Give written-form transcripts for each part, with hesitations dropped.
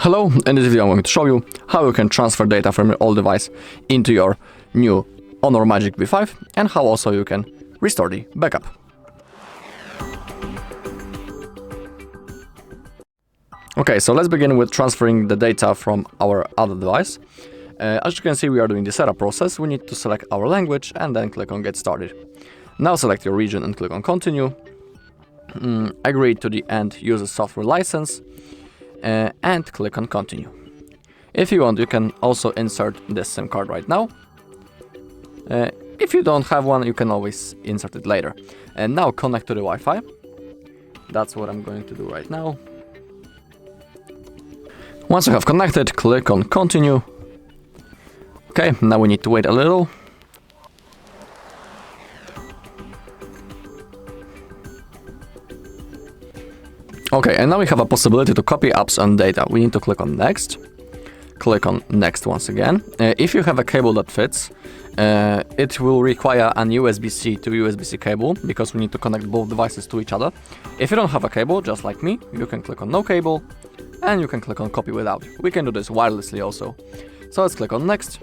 Hello, in this video I'm going to show you how you can transfer data from your old device into your new Honor Magic V5 and how also you can restore the backup. Okay, so let's begin with transferring the data from our other device. As you can see, we are doing the setup process. We need to select our language and then click on Get Started. Now select your region and click on Continue. Agree to the end user software license and click on Continue. If you want, you can also insert this SIM card right now. If you don't have one, you can always insert it later. And now connect to the Wi-Fi. That's what I'm going to do right now. Once you have connected, click on Continue. Okay, now we need to wait a little. Okay, and now we have a possibility to copy apps and data. We need to click on Next. Click on Next once again. If you have a cable that fits, it will require an USB-C to USB-C cable because we need to connect both devices to each other. If you don't have a cable, just like me, you can click on No Cable and you can click on Copy Without. We can do this wirelessly also. So let's click on Next.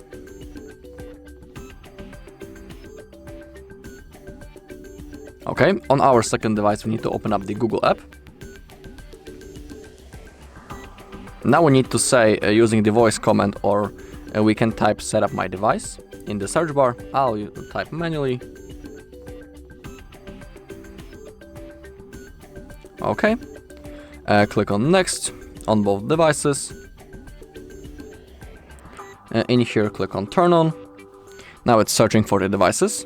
Okay, on our second device we need to open up the Google app. Now we need to say using the voice command, or we can type setup my device in the search bar. I'll type manually. Okay, click on Next on both devices. In here click on Turn On. Now it's searching for the devices.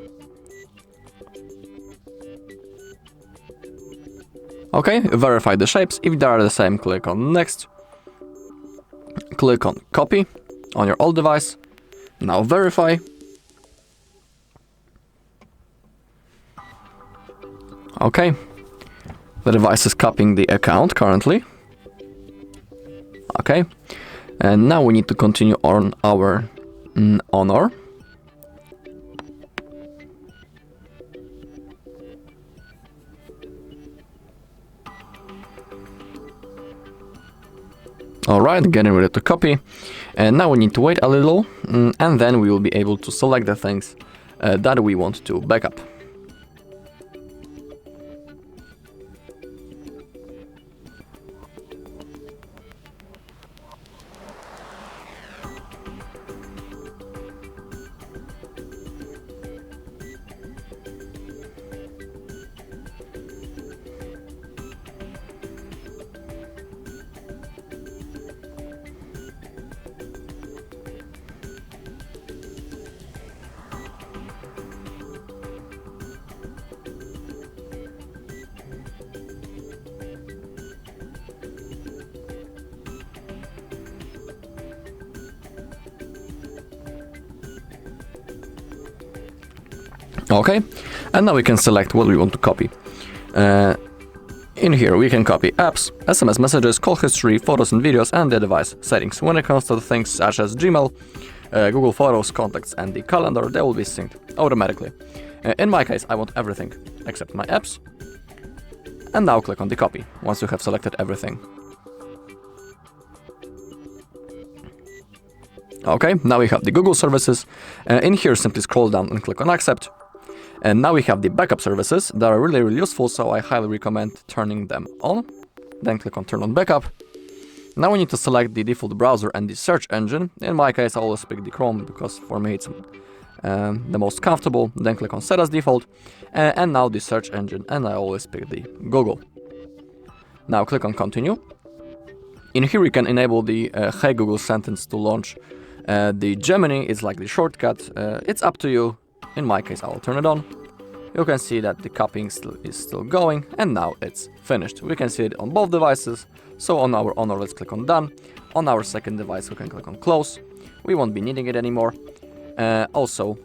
Okay, verify the shapes. If they are the same, click on Next. Click on Copy on your old device. Now verify. Okay, the device is copying the account currently. Okay, and now we need to continue on our Honor. Alright, getting ready to copy. And now we need to wait a little, and then we will be able to select the things that we want to backup. Okay, and now we can select what we want to copy. In here we can copy apps, SMS messages, call history, photos and videos, and the device settings. When it comes to things such as Gmail, Google Photos, contacts, and the calendar, they will be synced automatically. In my case, I want everything except my apps. And now click on the copy once you have selected everything. Okay, now we have the Google services. In here, simply scroll down and click on Accept. And now we have the backup services that are really useful, so I highly recommend turning them on. Then click on Turn on Backup. Now we need to select the default browser and the search engine. In my case, I always pick the Chrome because for me it's the most comfortable. Then click on Set as Default. And now the search engine, and I always pick the Google. Now click on Continue. In here we can enable the Hey Google sentence to launch. The Gemini is like the shortcut. It's up to you. In my case, I will turn it on. You can see that the copying is still going, and now it's finished. We can see it on both devices. So on our Honor, let's click on Done. On our second device, we can click on Close. We won't be needing it anymore. Also,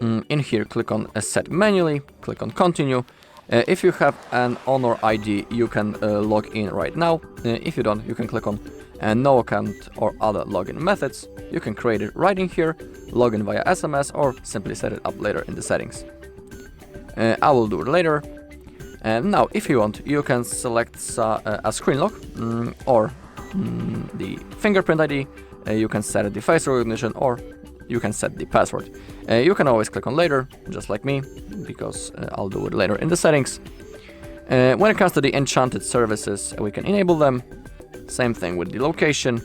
in here, click on Set Manually. Click on Continue. If you have an Honor ID, you can log in right now. If you don't, you can click on no account or other login methods. You can create it right in here, log in via SMS, or simply set it up later in the settings. I will do it later. And now, if you want, you can select a screen lock or the fingerprint ID, you can set the face recognition, or you can set the password. You can always click on later, just like me, because I'll do it later in the settings. When it comes to the enchanted services, we can enable them. Same thing with the location.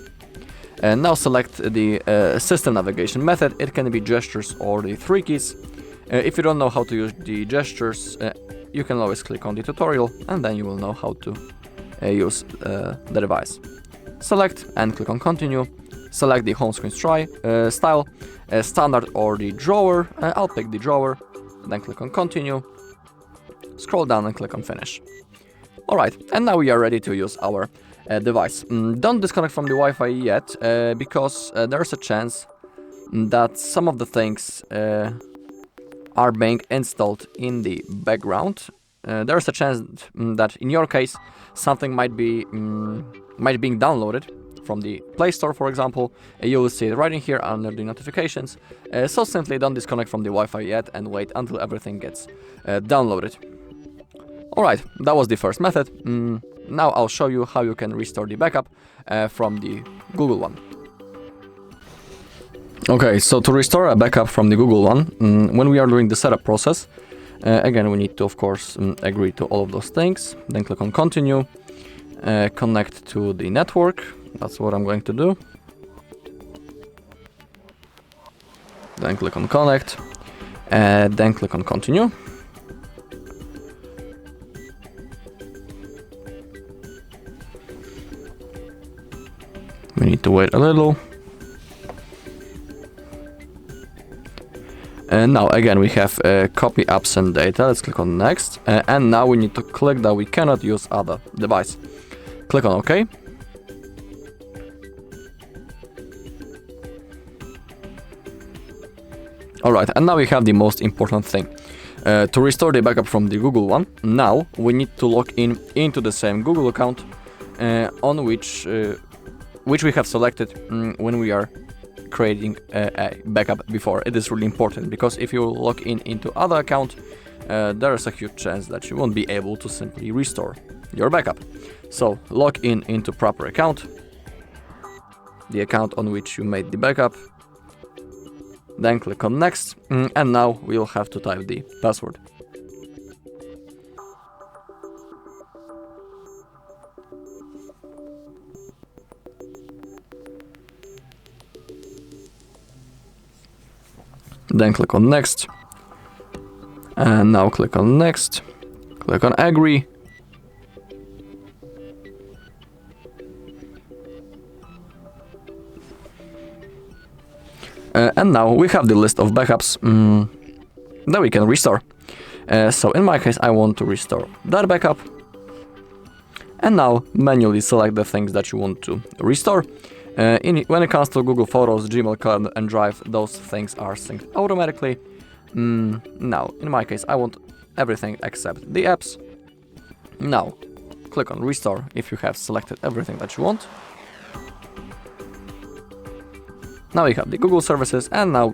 Now select the system navigation method. It can be gestures or the 3 keys. If you don't know how to use the gestures, you can always click on the tutorial and then you will know how to use the device. Select and click on continue. Select the home screen style, standard or the drawer. I'll pick the drawer, then click on continue. Scroll down and click on finish. Alright, and now we are ready to use our device. Don't disconnect from the Wi-Fi yet, because there's a chance that some of the things are being installed in the background. There's a chance that in your case something might be being downloaded from the Play Store, for example. You will see it right in here under the notifications. So simply don't disconnect from the Wi-Fi yet and wait until everything gets downloaded. Alright, that was the first method. Now I'll show you how you can restore the backup from the Google one. Okay, so to restore a backup from the Google one, when we are doing the setup process, again we need to of course agree to all of those things. Then click on continue, connect to the network. That's what I'm going to do. Then click on connect, then click on continue. We need to wait a little. And now again we have copy apps and data. Let's click on next. And now we need to click that we cannot use other device. Click on OK. Alright, and now we have the most important thing. To restore the backup from the Google one, now we need to log in into the same Google account on which we have selected when we are creating a backup before. It is really important because if you log in into other account, there is a huge chance that you won't be able to simply restore your backup. So log in into proper account, the account on which you made the backup, then click on next, and now we will have to type the password. Then click on next, and now click on next, click on agree, and now we have the list of backups that we can restore. So in my case I want to restore that backup, and now manually select the things that you want to restore. When it comes to Google Photos, Gmail, Calendar and Drive, those things are synced automatically. Now, in my case, I want everything except the apps. Now, click on Restore if you have selected everything that you want. Now we have the Google services, and now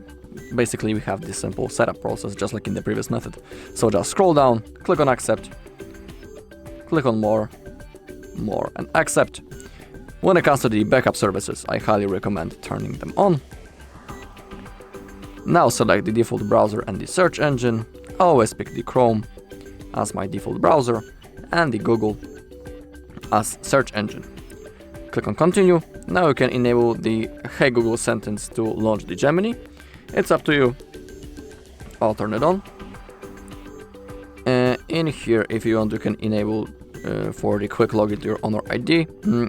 basically we have this simple setup process just like in the previous method. So just scroll down, click on Accept, click on More, and Accept. When it comes to the backup services, I highly recommend turning them on. Now select the default browser and the search engine. Always pick the Chrome as my default browser and the Google as search engine. Click on continue. Now you can enable the Hey Google sentence to launch the Gemini. It's up to you. I'll turn it on. In here, if you want, you can enable for the quick login to your Honor ID.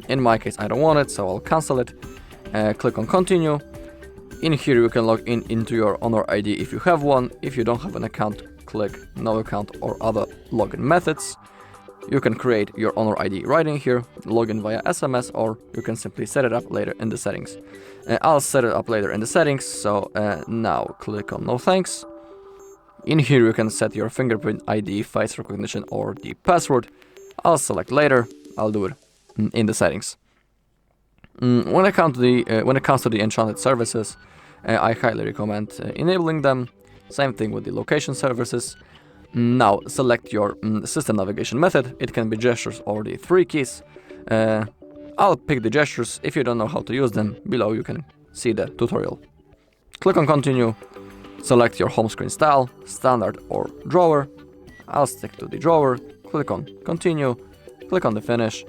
In my case, I don't want it, so I'll cancel it. Click on continue. In here, you can log in into your Honor ID if you have one. If you don't have an account, click no account or other login methods. You can create your Honor ID right in here, log in via SMS, or you can simply set it up later in the settings. I'll set it up later in the settings, so now click on no thanks. In here you can set your fingerprint ID, face recognition, or the password. I'll select later. I'll do it in the settings. When it comes to the enchanted services, I highly recommend enabling them. Same thing with the location services. Now select your system navigation method. It can be gestures or the 3 keys. I'll pick the gestures. If you don't know how to use them, below you can see the tutorial. Click on continue, select your home screen style, standard or drawer. I'll stick to the drawer, click on continue, click on the finish,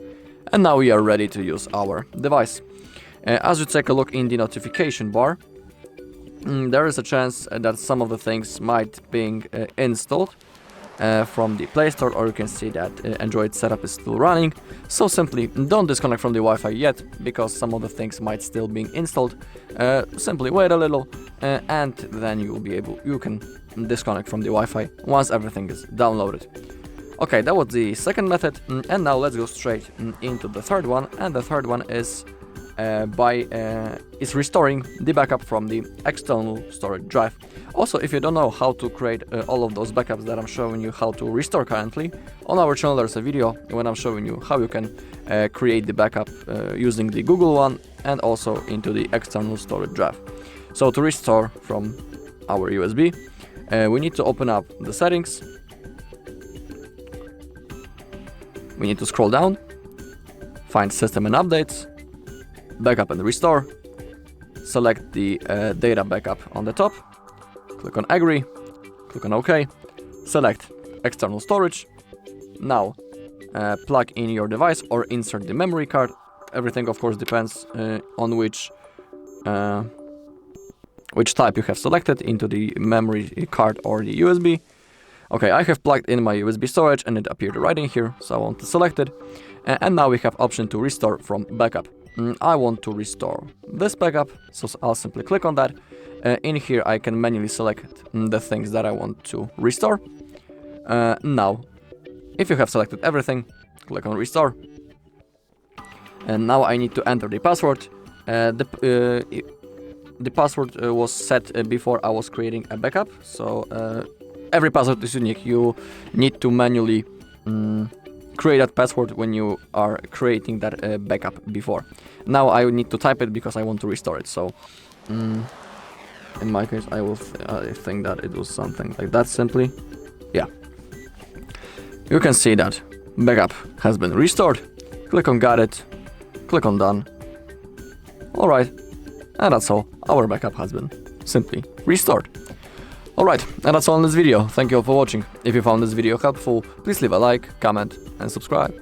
and now we are ready to use our device. As you take a look in the notification bar, there is a chance that some of the things might be installed from the Play Store, or you can see that Android setup is still running. So simply don't disconnect from the Wi-Fi yet, because some of the things might still be installed. Simply wait a little, and then you can disconnect from the Wi-Fi once everything is downloaded. Okay, that was the second method, and now let's go straight into the third one. And the third one is restoring the backup from the external storage drive. Also, if you don't know how to create all of those backups that I'm showing you how to restore currently, on our channel there's a video when I'm showing you how you can create the backup using the Google one and also into the external storage drive. So to restore from our USB, we need to open up the settings. We need to scroll down, find System and Updates, Backup and Restore, select the data backup on the top, click on Agree, click on OK, select External Storage. Now plug in your device or insert the memory card. Everything of course depends on which type you have selected into the memory card or the USB. Okay, I have plugged in my USB storage and it appeared right in here, so I want to select it. And now we have option to restore from backup. I want to restore this backup, so I'll simply click on that. In here I can manually select the things that I want to restore. Now, if you have selected everything, click on restore. And now I need to enter the password. The password was set before I was creating a backup, so every password is unique. You need to manually create that password when you are creating that backup before. Now I need to type it because I want to restore it. So in my case, I think that it was something like that simply. Yeah. You can see that backup has been restored. Click on got it. Click on done. Alright. And that's all. Our backup has been simply restored. Alright, and that's all in this video. Thank you all for watching. If you found this video helpful, please leave a like, comment and subscribe.